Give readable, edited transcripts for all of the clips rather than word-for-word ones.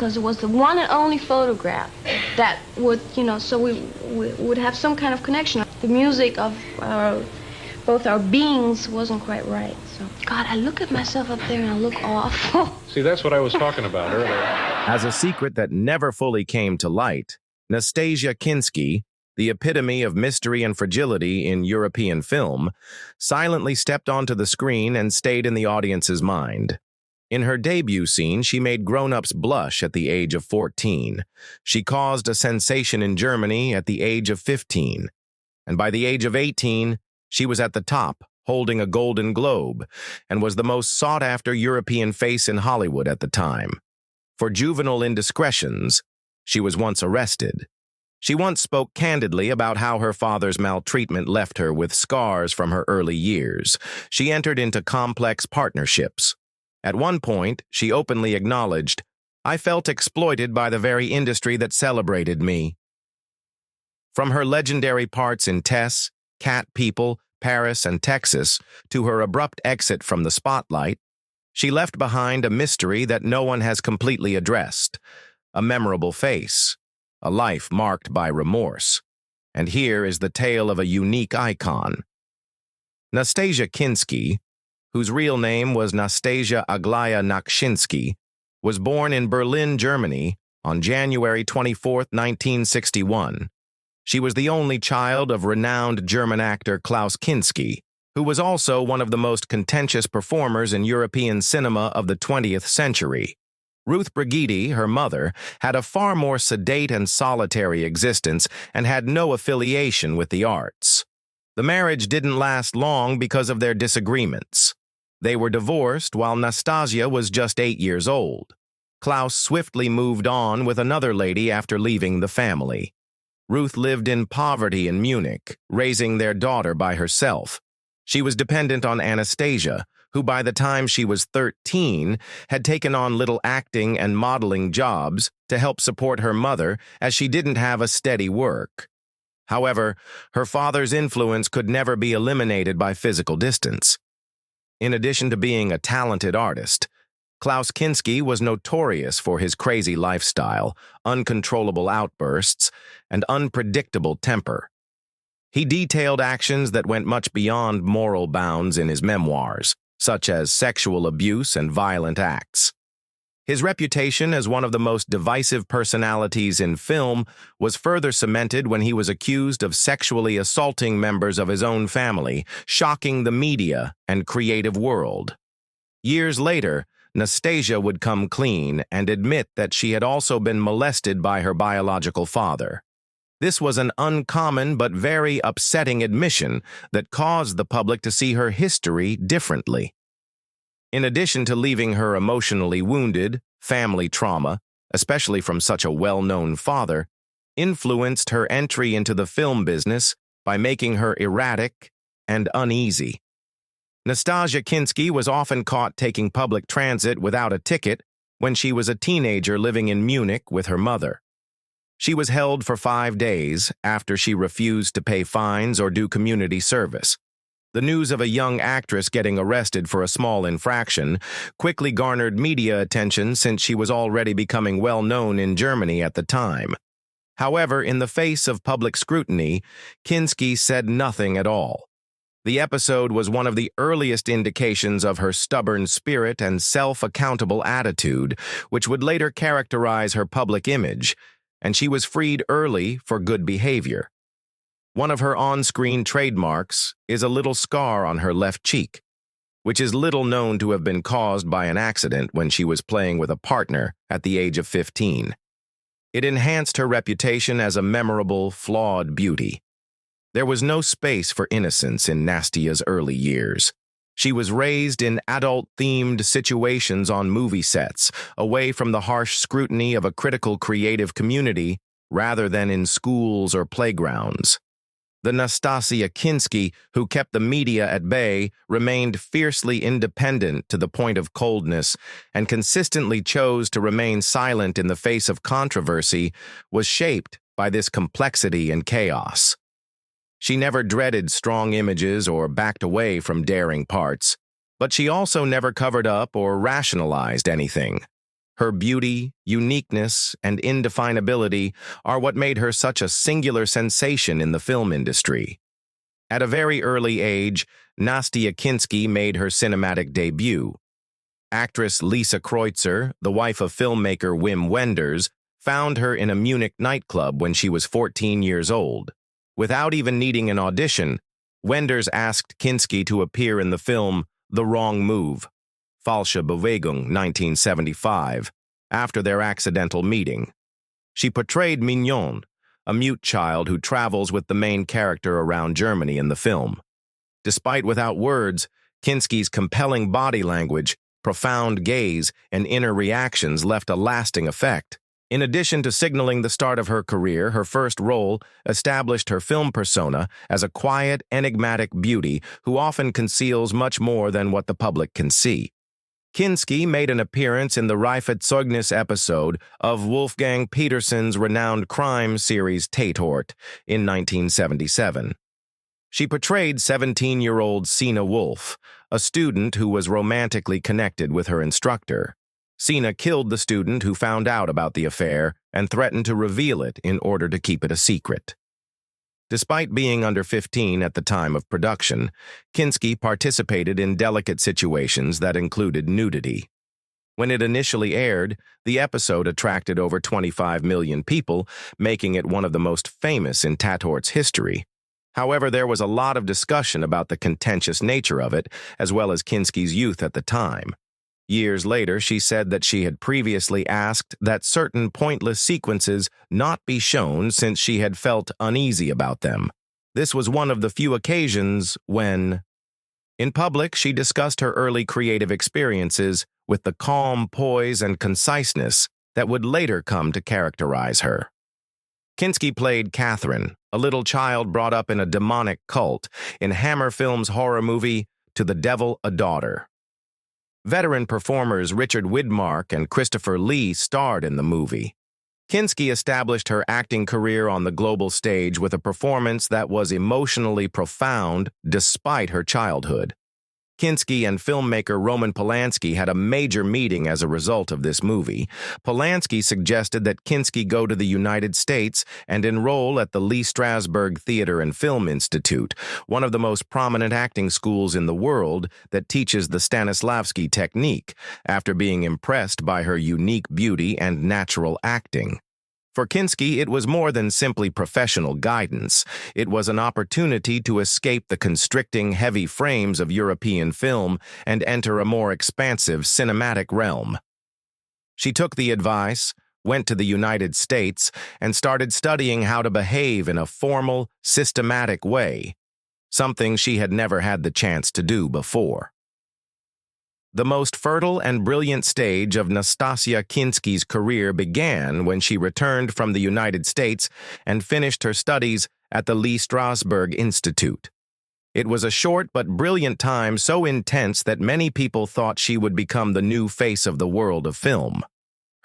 because it was the one and only photograph that would, so we would have some kind of connection. The music of both our beings wasn't quite right. So, God, I look at myself up there and I look awful. See, that's what I was talking about earlier. As a secret that never fully came to light, Nastasia Kinsky, the epitome of mystery and fragility in European film, silently stepped onto the screen and stayed in the audience's mind. In her debut scene, she made grown-ups blush at the age of 14. She caused a sensation in Germany at the age of 15. And by the age of 18, she was at the top, holding a Golden Globe, and was the most sought-after European face in Hollywood at the time. For juvenile indiscretions, she was once arrested. She once spoke candidly about how her father's maltreatment left her with scars from her early years. She entered into complex partnerships. At one point, she openly acknowledged, "I felt exploited by the very industry that celebrated me." From her legendary parts in Tess, Cat People, Paris, and Texas, to her abrupt exit from the spotlight, she left behind a mystery that no one has completely addressed, a memorable face, a life marked by remorse. And here is the tale of a unique icon. Nastasia Kinsky, whose real name was Nastassja Kinsky, was born in Berlin, Germany, on January 24, 1961. She was the only child of renowned German actor Klaus Kinski, who was also one of the most contentious performers in European cinema of the 20th century. Ruth Brigitte, her mother, had a far more sedate and solitary existence and had no affiliation with the arts. The marriage didn't last long because of their disagreements. They were divorced while Nastassja was just 8 years old. Klaus swiftly moved on with another lady after leaving the family. Ruth lived in poverty in Munich, raising their daughter by herself. She was dependent on Anastasia, who by the time she was 13 had taken on little acting and modeling jobs to help support her mother as she didn't have a steady work. However, her father's influence could never be eliminated by physical distance. In addition to being a talented artist, Klaus Kinski was notorious for his crazy lifestyle, uncontrollable outbursts, and unpredictable temper. He detailed actions that went much beyond moral bounds in his memoirs, such as sexual abuse and violent acts. His reputation as one of the most divisive personalities in film was further cemented when he was accused of sexually assaulting members of his own family, shocking the media and creative world. Years later, Nastassja would come clean and admit that she had also been molested by her biological father. This was an uncommon but very upsetting admission that caused the public to see her history differently. In addition to leaving her emotionally wounded, family trauma, especially from such a well-known father, influenced her entry into the film business by making her erratic and uneasy. Nastassja Kinsky was often caught taking public transit without a ticket when she was a teenager living in Munich with her mother. She was held for 5 days after she refused to pay fines or do community service. The news of a young actress getting arrested for a small infraction quickly garnered media attention since she was already becoming well known in Germany at the time. However, in the face of public scrutiny, Kinski said nothing at all. The episode was one of the earliest indications of her stubborn spirit and self-accountable attitude, which would later characterize her public image, and she was freed early for good behavior. One of her on-screen trademarks is a little scar on her left cheek, which is little known to have been caused by an accident when she was playing with a partner at the age of 15. It enhanced her reputation as a memorable, flawed beauty. There was no space for innocence in Nastassja's early years. She was raised in adult-themed situations on movie sets, away from the harsh scrutiny of a critical creative community rather than in schools or playgrounds. The Nastasia Kinsky, who kept the media at bay, remained fiercely independent to the point of coldness and consistently chose to remain silent in the face of controversy, was shaped by this complexity and chaos. She never dreaded strong images or backed away from daring parts, but she also never covered up or rationalized anything. Her beauty, uniqueness, and indefinability are what made her such a singular sensation in the film industry. At a very early age, Nastasia Kinsky made her cinematic debut. Actress Lisa Kreutzer, the wife of filmmaker Wim Wenders, found her in a Munich nightclub when she was 14 years old. Without even needing an audition, Wenders asked Kinski to appear in the film The Wrong Move, Falsche Bewegung, 1975, after their accidental meeting. She portrayed Mignon, a mute child who travels with the main character around Germany in the film. Despite without words, Kinski's compelling body language, profound gaze, and inner reactions left a lasting effect. In addition to signaling the start of her career, her first role established her film persona as a quiet, enigmatic beauty who often conceals much more than what the public can see. Kinski made an appearance in the Reifezeugnis episode of Wolfgang Petersen's renowned crime series Tatort in 1977. She portrayed 17-year-old Sina Wolf, a student who was romantically connected with her instructor. Sina killed the student who found out about the affair and threatened to reveal it in order to keep it a secret. Despite being under 15 at the time of production, Kinski participated in delicate situations that included nudity. When it initially aired, the episode attracted over 25 million people, making it one of the most famous in Tatort's history. However, there was a lot of discussion about the contentious nature of it, as well as Kinski's youth at the time. Years later, she said that she had previously asked that certain pointless sequences not be shown since she had felt uneasy about them. This was one of the few occasions when, in public, she discussed her early creative experiences with the calm poise and conciseness that would later come to characterize her. Kinski played Catherine, a little child brought up in a demonic cult, in Hammer Films' horror movie To the Devil, a Daughter. Veteran performers Richard Widmark and Christopher Lee starred in the movie. Kinski established her acting career on the global stage with a performance that was emotionally profound despite her childhood. Kinski and filmmaker Roman Polanski had a major meeting as a result of this movie. Polanski suggested that Kinski go to the United States and enroll at the Lee Strasberg Theater and Film Institute, one of the most prominent acting schools in the world that teaches the Stanislavski technique, after being impressed by her unique beauty and natural acting. For Kinski, it was more than simply professional guidance. It was an opportunity to escape the constricting, heavy frames of European film and enter a more expansive cinematic realm. She took the advice, went to the United States, and started studying how to behave in a formal, systematic way, something she had never had the chance to do before. The most fertile and brilliant stage of Nastasia Kinsky's career began when she returned from the United States and finished her studies at the Lee Strasberg Institute. It was a short but brilliant time, so intense that many people thought she would become the new face of the world of film.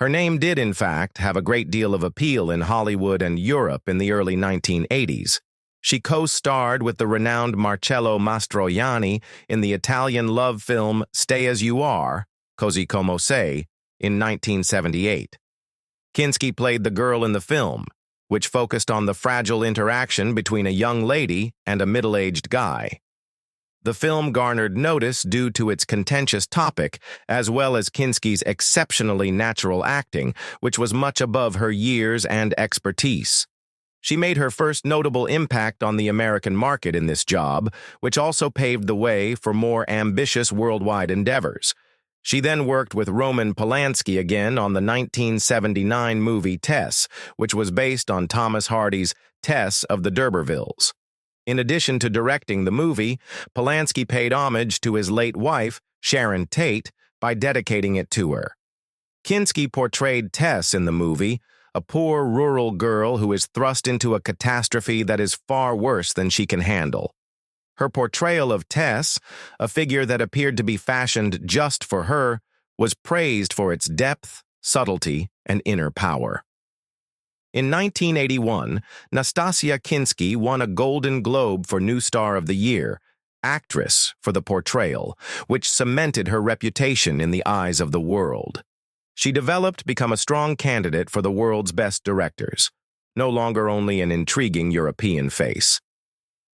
Her name did, in fact, have a great deal of appeal in Hollywood and Europe in the early 1980s. She co-starred with the renowned Marcello Mastroianni in the Italian love film Stay As You Are, Così Come Sei, in 1978. Kinski played the girl in the film, which focused on the fragile interaction between a young lady and a middle-aged guy. The film garnered notice due to its contentious topic, as well as Kinski's exceptionally natural acting, which was much above her years and expertise. She made her first notable impact on the American market in this job, which also paved the way for more ambitious worldwide endeavors. She then worked with Roman Polanski again on the 1979 movie Tess, which was based on Thomas Hardy's Tess of the D'Urbervilles. In addition to directing the movie, Polanski paid homage to his late wife, Sharon Tate, by dedicating it to her. Kinski portrayed Tess in the movie, a poor rural girl who is thrust into a catastrophe that is far worse than she can handle. Her portrayal of Tess, a figure that appeared to be fashioned just for her, was praised for its depth, subtlety, and inner power. In 1981, Nastasia Kinsky won a Golden Globe for New Star of the Year, Actress, for the portrayal, which cemented her reputation in the eyes of the world. She developed become a strong candidate for the world's best directors, no longer only an intriguing European face.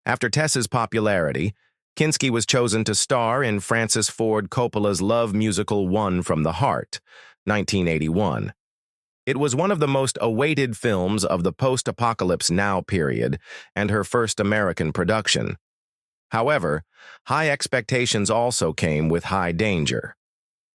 After Tess's popularity, Kinski was chosen to star in Francis Ford Coppola's love musical One from the Heart, 1981. It was one of the most awaited films of the post-apocalypse now period and her first American production. However, high expectations also came with high danger.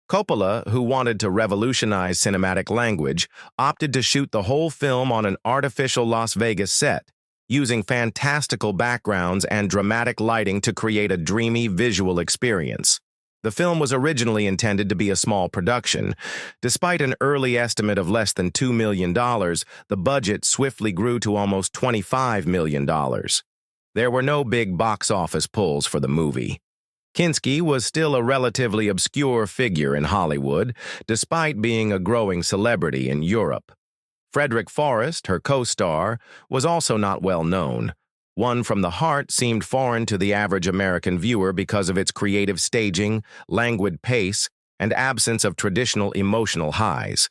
Coppola, who wanted to revolutionize cinematic language, opted to shoot the whole film on an artificial Las Vegas set, using fantastical backgrounds and dramatic lighting to create a dreamy visual experience. The film was originally intended to be a small production. Despite an early estimate of less than $2 million, the budget swiftly grew to almost $25 million. There were no big box office pulls for the movie. Kinski was still a relatively obscure figure in Hollywood, despite being a growing celebrity in Europe. Frederick Forrest, her co-star, was also not well known. One from the Heart seemed foreign to the average American viewer because of its creative staging, languid pace, and absence of traditional emotional highs.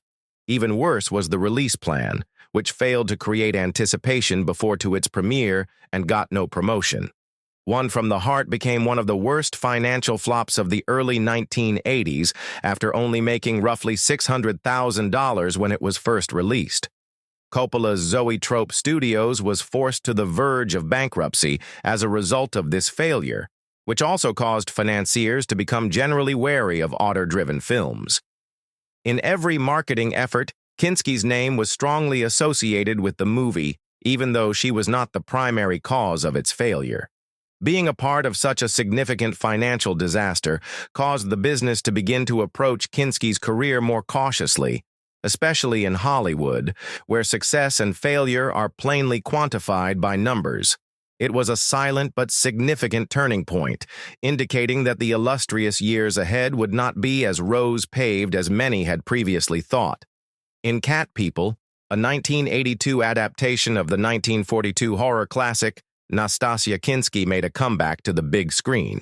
Even worse was the release plan, which failed to create anticipation before to its premiere and got no promotion. One from the Heart became one of the worst financial flops of the early 1980s after only making roughly $600,000 when it was first released. Coppola's Zoetrope Studios was forced to the verge of bankruptcy as a result of this failure, which also caused financiers to become generally wary of auteur-driven films. In every marketing effort, Kinski's name was strongly associated with the movie, even though she was not the primary cause of its failure. Being a part of such a significant financial disaster caused the business to begin to approach Kinski's career more cautiously, especially in Hollywood, where success and failure are plainly quantified by numbers. It was a silent but significant turning point, indicating that the illustrious years ahead would not be as rose-paved as many had previously thought. In Cat People, a 1982 adaptation of the 1942 horror classic, Nastasia Kinsky made a comeback to the big screen.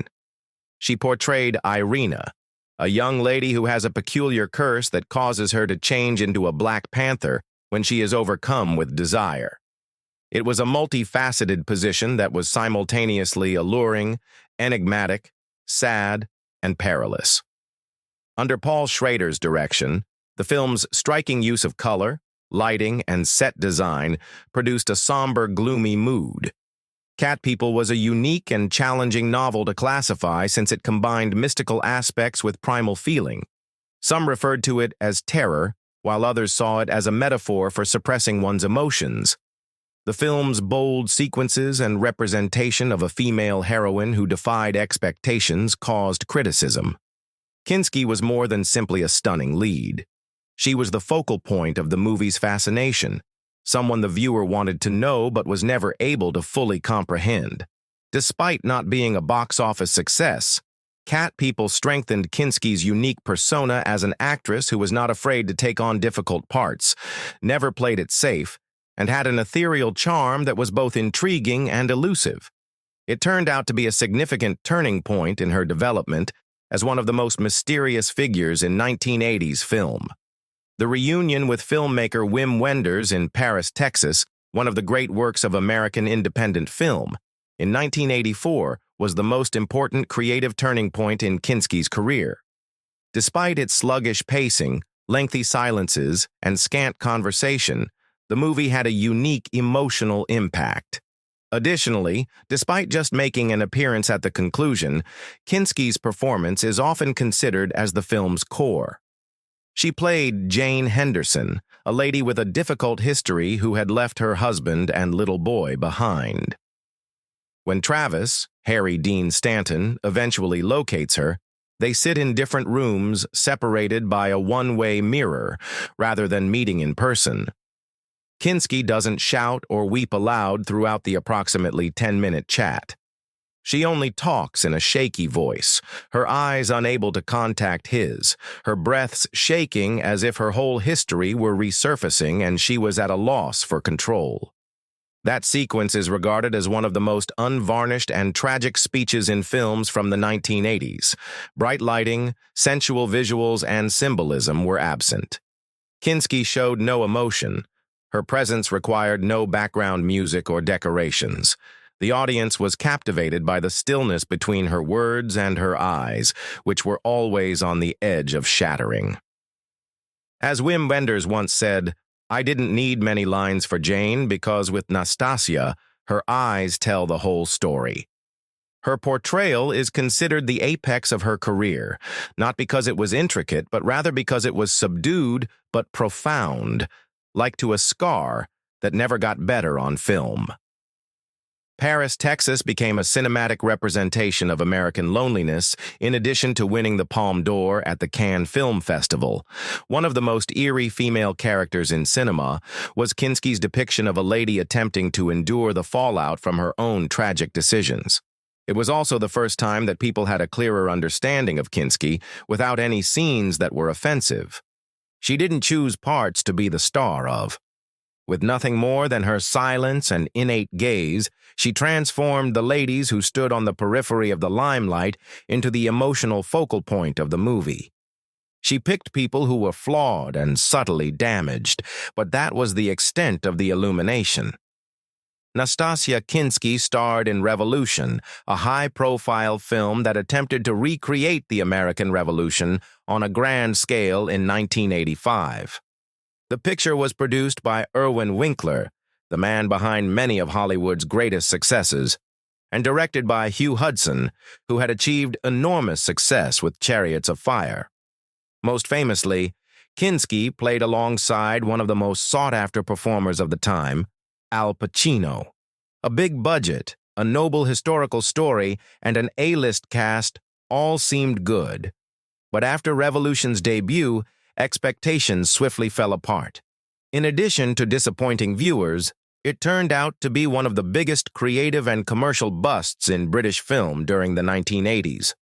She portrayed Irina, a young lady who has a peculiar curse that causes her to change into a Black Panther when she is overcome with desire. It was a multifaceted position that was simultaneously alluring, enigmatic, sad, and perilous. Under Paul Schrader's direction, the film's striking use of color, lighting, and set design produced a somber, gloomy mood. Cat People was a unique and challenging novel to classify since it combined mystical aspects with primal feeling. Some referred to it as terror, while others saw it as a metaphor for suppressing one's emotions. The film's bold sequences and representation of a female heroine who defied expectations caused criticism. Kinski was more than simply a stunning lead. She was the focal point of the movie's fascination, someone the viewer wanted to know but was never able to fully comprehend. Despite not being a box office success, Cat People strengthened Kinski's unique persona as an actress who was not afraid to take on difficult parts, never played it safe, and had an ethereal charm that was both intriguing and elusive. It turned out to be a significant turning point in her development as one of the most mysterious figures in 1980s film. The reunion with filmmaker Wim Wenders in Paris, Texas, one of the great works of American independent film, in 1984 was the most important creative turning point in Kinski's career. Despite its sluggish pacing, lengthy silences, and scant conversation, the movie had a unique emotional impact. Additionally, despite just making an appearance at the conclusion, Kinski's performance is often considered as the film's core. She played Jane Henderson, a lady with a difficult history who had left her husband and little boy behind. When Travis, Harry Dean Stanton, eventually locates her, they sit in different rooms separated by a one-way mirror rather than meeting in person. Kinski doesn't shout or weep aloud throughout the approximately 10-minute chat. She only talks in a shaky voice, her eyes unable to contact his, her breaths shaking as if her whole history were resurfacing and she was at a loss for control. That sequence is regarded as one of the most unvarnished and tragic speeches in films from the 1980s. Bright lighting, sensual visuals, and symbolism were absent. Kinski showed no emotion. Her presence required no background music or decorations. The audience was captivated by the stillness between her words and her eyes, which were always on the edge of shattering. As Wim Wenders once said, "I didn't need many lines for Jane because with Nastassja, her eyes tell the whole story." Her portrayal is considered the apex of her career, not because it was intricate, but rather because it was subdued but profound, like to a scar that never got better on film. Paris, Texas became a cinematic representation of American loneliness in addition to winning the Palme d'Or at the Cannes Film Festival. One of the most eerie female characters in cinema was Kinski's depiction of a lady attempting to endure the fallout from her own tragic decisions. It was also the first time that people had a clearer understanding of Kinski without any scenes that were offensive. She didn't choose parts to be the star of. With nothing more than her silence and innate gaze, she transformed the ladies who stood on the periphery of the limelight into the emotional focal point of the movie. She picked people who were flawed and subtly damaged, but that was the extent of the illumination. Nastasia Kinsky starred in Revolution, a high-profile film that attempted to recreate the American Revolution on a grand scale in 1985. The picture was produced by Irwin Winkler, the man behind many of Hollywood's greatest successes, and directed by Hugh Hudson, who had achieved enormous success with Chariots of Fire. Most famously, Kinski played alongside one of the most sought-after performers of the time, Al Pacino. A big budget, a noble historical story, and an A-list cast all seemed good. But after Revolution's debut, expectations swiftly fell apart. In addition to disappointing viewers, it turned out to be one of the biggest creative and commercial busts in British film during the 1980s.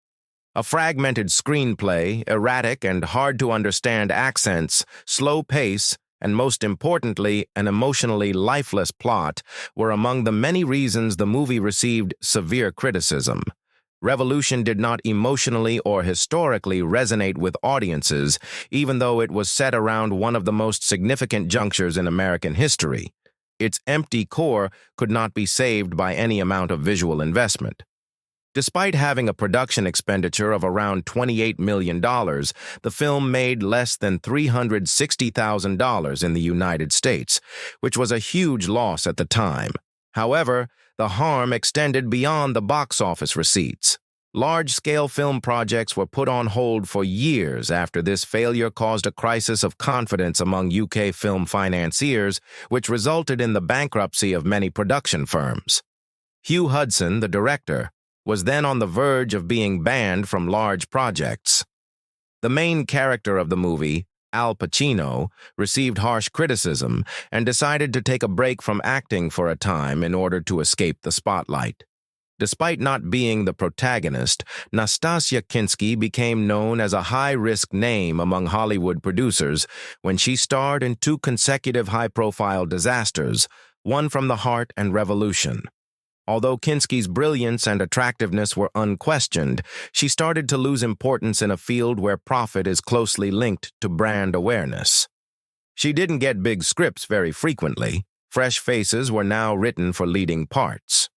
A fragmented screenplay, erratic and hard-to-understand accents, slow pace, and most importantly, an emotionally lifeless plot were among the many reasons the movie received severe criticism. Revolution did not emotionally or historically resonate with audiences, even though it was set around one of the most significant junctures in American history. Its empty core could not be saved by any amount of visual investment. Despite having a production expenditure of around $28 million, the film made less than $360,000 in the United States, which was a huge loss at the time. However, the harm extended beyond the box office receipts. Large-scale film projects were put on hold for years after this failure caused a crisis of confidence among UK film financiers, which resulted in the bankruptcy of many production firms. Hugh Hudson, the director, was then on the verge of being banned from large projects. The main character of the movie, Al Pacino, received harsh criticism and decided to take a break from acting for a time in order to escape the spotlight. Despite not being the protagonist, Nastasia Kinsky became known as a high-risk name among Hollywood producers when she starred in 2 consecutive high-profile disasters, one from the heart and Revolution. Although Kinsky's brilliance and attractiveness were unquestioned, she started to lose importance in a field where profit is closely linked to brand awareness. She didn't get big scripts very frequently. Fresh faces were now written for leading parts.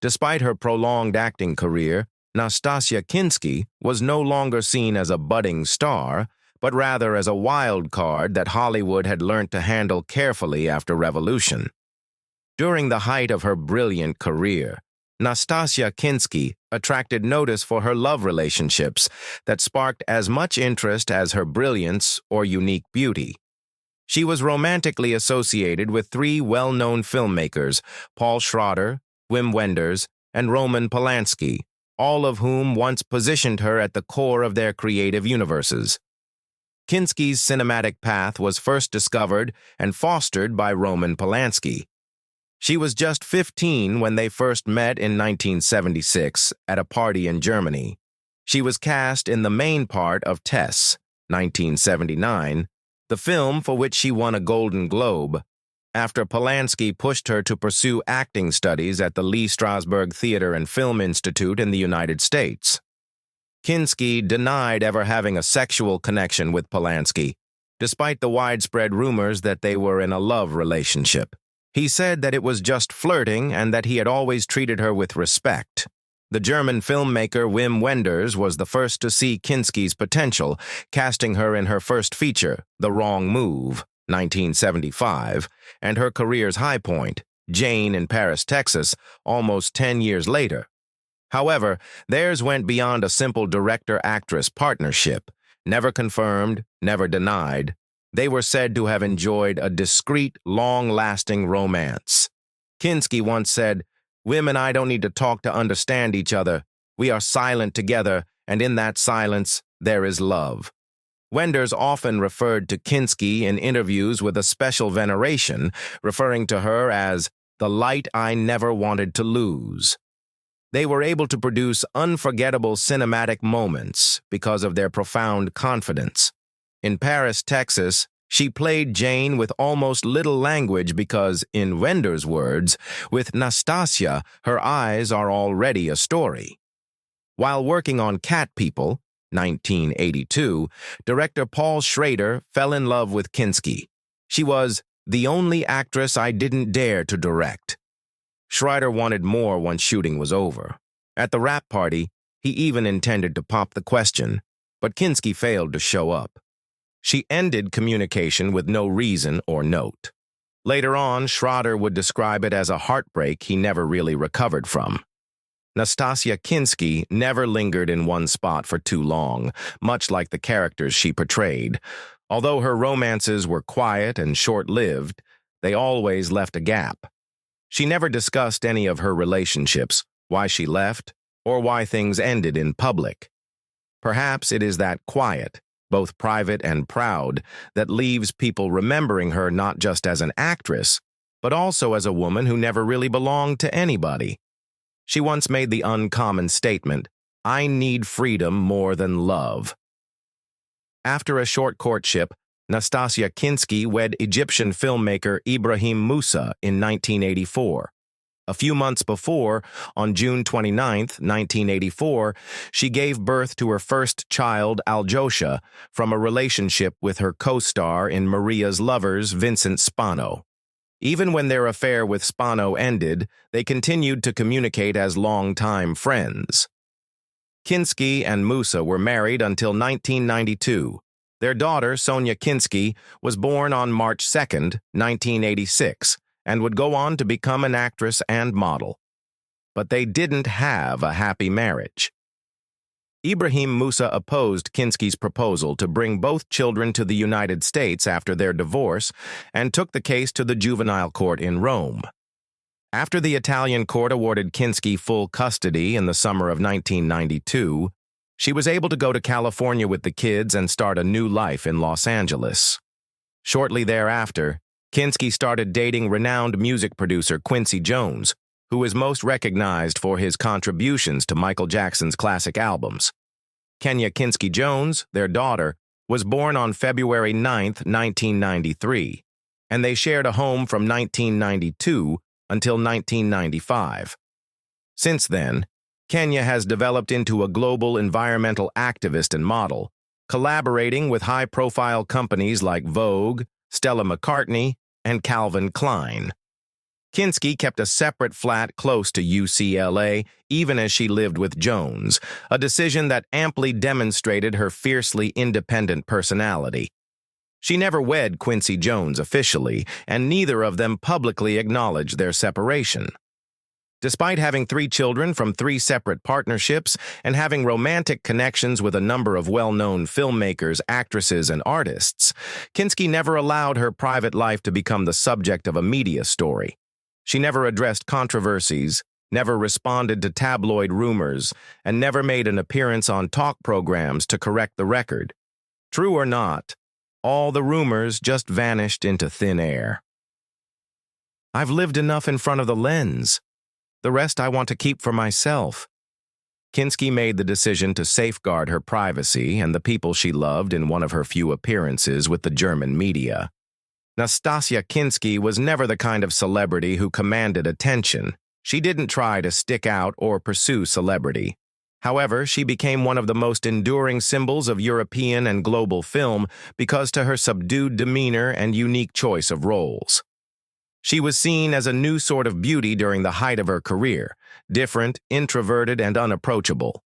Despite her prolonged acting career, Nastasia Kinsky was no longer seen as a budding star, but rather as a wild card that Hollywood had learned to handle carefully after Revolution. During the height of her brilliant career, Nastasia Kinsky attracted notice for her love relationships that sparked as much interest as her brilliance or unique beauty. She was romantically associated with 3 well-known filmmakers, Paul Schrader, Wim Wenders, and Roman Polanski, all of whom once positioned her at the core of their creative universes. Kinski's cinematic path was first discovered and fostered by Roman Polanski. She was just 15 when they first met in 1976 at a party in Germany. She was cast in the main part of Tess, 1979, the film for which she won a Golden Globe, after Polanski pushed her to pursue acting studies at the Lee Strasberg Theater and Film Institute in the United States. Kinski denied ever having a sexual connection with Polanski, despite the widespread rumors that they were in a love relationship. He said that it was just flirting and that he had always treated her with respect. The German filmmaker Wim Wenders was the first to see Kinski's potential, casting her in her first feature, The Wrong Move, 1975, and her career's high point, Jane in Paris, Texas, almost 10 years later. However, theirs went beyond a simple director-actress partnership. Never confirmed, never denied, they were said to have enjoyed a discreet, long-lasting romance. Kinski once said, "Wim and I don't need to talk to understand each other. We are silent together, and in that silence, there is love." Wenders often referred to Kinski in interviews with a special veneration, referring to her as the light I never wanted to lose. They were able to produce unforgettable cinematic moments because of their profound confidence. In Paris, Texas, she played Jane with almost little language because, in Wenders' words, with Nastassja, her eyes are already a story. While working on Cat People, 1982, director Paul Schrader fell in love with Kinski. She was the only actress I didn't dare to direct. Schrader wanted more once shooting was over. At the wrap party, he even intended to pop the question, but Kinski failed to show up. She ended communication with no reason or note. Later on, Schrader would describe it as a heartbreak he never really recovered from. Nastasia Kinsky never lingered in one spot for too long, much like the characters she portrayed. Although her romances were quiet and short-lived, they always left a gap. She never discussed any of her relationships, why she left, or why things ended in public. Perhaps it is that quiet, both private and proud, that leaves people remembering her not just as an actress, but also as a woman who never really belonged to anybody. She once made the uncommon statement, "I need freedom more than love." After a short courtship, Nastasia Kinsky wed Egyptian filmmaker Ibrahim Musa in 1984. A few months before, on June 29, 1984, she gave birth to her first child, Aljosha, from a relationship with her co-star in Maria's Lovers, Vincent Spano. Even when their affair with Spano ended, they continued to communicate as longtime friends. Kinski and Musa were married until 1992. Their daughter, Sonia Kinski, was born on March 2, 1986, and would go on to become an actress and model. But they didn't have a happy marriage. Ibrahim Musa opposed Kinski's proposal to bring both children to the United States after their divorce and took the case to the juvenile court in Rome. After the Italian court awarded Kinski full custody in the summer of 1992, she was able to go to California with the kids and start a new life in Los Angeles. Shortly thereafter, Kinski started dating renowned music producer Quincy Jones, who is most recognized for his contributions to Michael Jackson's classic albums. Kenya Kinski Jones, their daughter, was born on February 9, 1993, and they shared a home from 1992 until 1995. Since then, Kenya has developed into a global environmental activist and model, collaborating with high-profile companies like Vogue, Stella McCartney, and Calvin Klein. Kinski kept a separate flat close to UCLA even as she lived with Jones, a decision that amply demonstrated her fiercely independent personality. She never wed Quincy Jones officially, and neither of them publicly acknowledged their separation. Despite having 3 children from 3 separate partnerships and having romantic connections with a number of well-known filmmakers, actresses, and artists, Kinski never allowed her private life to become the subject of a media story. She never addressed controversies, never responded to tabloid rumors, and never made an appearance on talk programs to correct the record. True or not, all the rumors just vanished into thin air. "I've lived enough in front of the lens. The rest I want to keep for myself." Kinski made the decision to safeguard her privacy and the people she loved in one of her few appearances with the German media. Nastasia Kinsky was never the kind of celebrity who commanded attention. She didn't try to stick out or pursue celebrity. However, she became one of the most enduring symbols of European and global film because to her subdued demeanor and unique choice of roles. She was seen as a new sort of beauty during the height of her career, different, introverted, and unapproachable.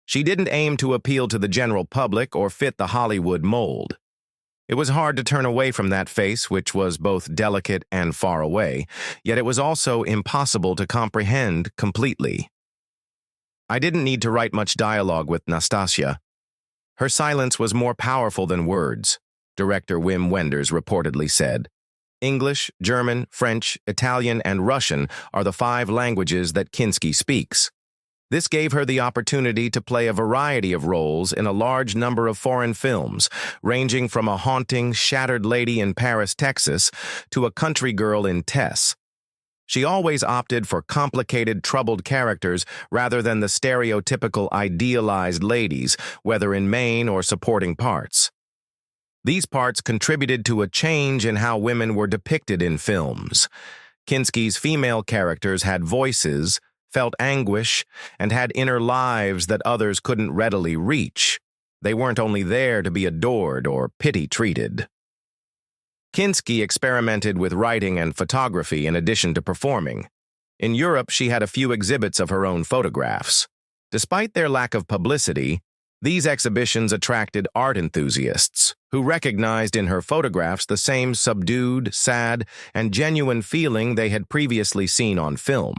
She didn't aim to appeal to the general public or fit the Hollywood mold. It was hard to turn away from that face, which was both delicate and far away, yet it was also impossible to comprehend completely. I didn't need to write much dialogue with Nastassja. Her silence was more powerful than words, director Wim Wenders reportedly said. English, German, French, Italian, and Russian are the 5 languages that Kinski speaks. This gave her the opportunity to play a variety of roles in a large number of foreign films, ranging from a haunting, shattered lady in Paris, Texas, to a country girl in Tess. She always opted for complicated, troubled characters rather than the stereotypical idealized ladies, whether in main or supporting parts. These parts contributed to a change in how women were depicted in films. Kinski's female characters had voices, felt anguish, and had inner lives that others couldn't readily reach. They weren't only there to be adored or pity-treated. Kinski experimented with writing and photography in addition to performing. In Europe, she had a few exhibits of her own photographs. Despite their lack of publicity, these exhibitions attracted art enthusiasts who recognized in her photographs the same subdued, sad, and genuine feeling they had previously seen on film.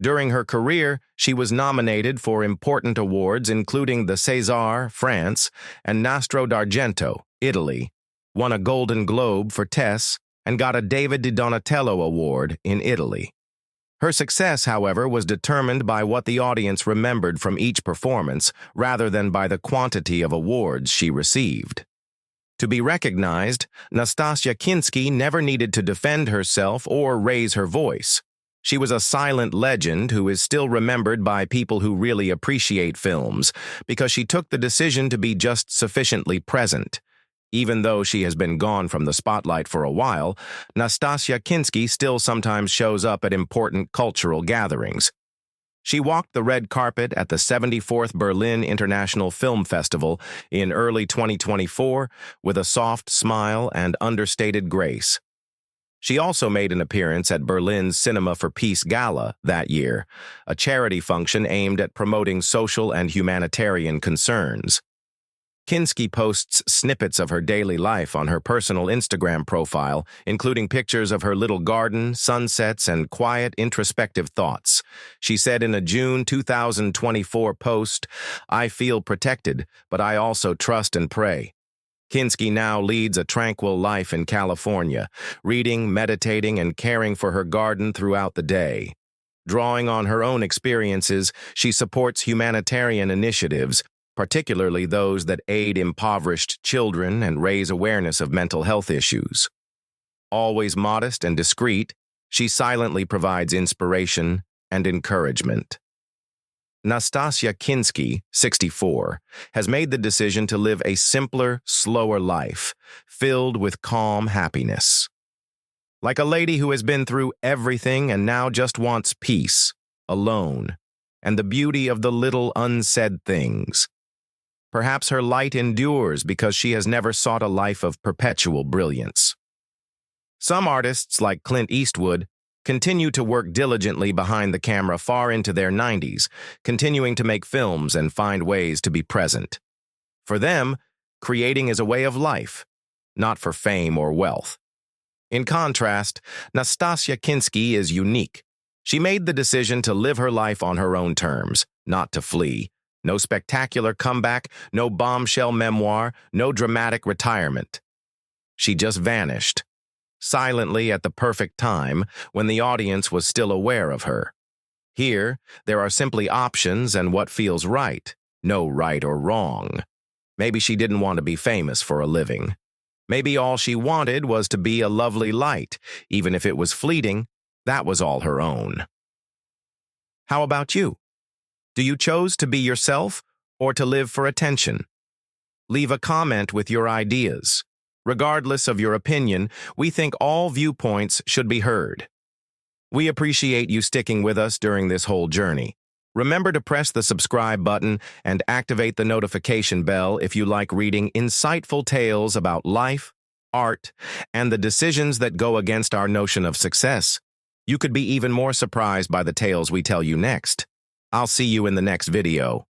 During her career, she was nominated for important awards including the César, France, and Nastro d'Argento, Italy, won a Golden Globe for Tess, and got a David di Donatello Award in Italy. Her success, however, was determined by what the audience remembered from each performance rather than by the quantity of awards she received. To be recognized, Nastasia Kinsky never needed to defend herself or raise her voice. She was a silent legend who is still remembered by people who really appreciate films because she took the decision to be just sufficiently present. Even though she has been gone from the spotlight for a while, Nastasia Kinsky still sometimes shows up at important cultural gatherings. She walked the red carpet at the 74th Berlin International Film Festival in early 2024 with a soft smile and understated grace. She also made an appearance at Berlin's Cinema for Peace Gala that year, a charity function aimed at promoting social and humanitarian concerns. Kinski posts snippets of her daily life on her personal Instagram profile, including pictures of her little garden, sunsets, and quiet, introspective thoughts. She said in a June 2024 post, "I feel protected, but I also trust and pray." Kinski now leads a tranquil life in California, reading, meditating, and caring for her garden throughout the day. Drawing on her own experiences, she supports humanitarian initiatives, particularly those that aid impoverished children and raise awareness of mental health issues. Always modest and discreet, she silently provides inspiration and encouragement. Nastasia Kinsky, 64, has made the decision to live a simpler, slower life, filled with calm happiness. Like a lady who has been through everything and now just wants peace, alone, and the beauty of the little unsaid things. Perhaps her light endures because she has never sought a life of perpetual brilliance. Some artists, like Clint Eastwood, continue to work diligently behind the camera far into their 90s, continuing to make films and find ways to be present. For them, creating is a way of life, not for fame or wealth. In contrast, Nastasia Kinsky is unique. She made the decision to live her life on her own terms, not to flee. No spectacular comeback, no bombshell memoir, no dramatic retirement. She just vanished, silently at the perfect time when the audience was still aware of her. Here, there are simply options and what feels right, no right or wrong. Maybe she didn't want to be famous for a living. Maybe all she wanted was to be a lovely light, even if it was fleeting, that was all her own. How about you? Do you choose to be yourself or to live for attention? Leave a comment with your ideas. Regardless of your opinion, we think all viewpoints should be heard. We appreciate you sticking with us during this whole journey. Remember to press the subscribe button and activate the notification bell if you like reading insightful tales about life, art, and the decisions that go against our notion of success. You could be even more surprised by the tales we tell you next. I'll see you in the next video.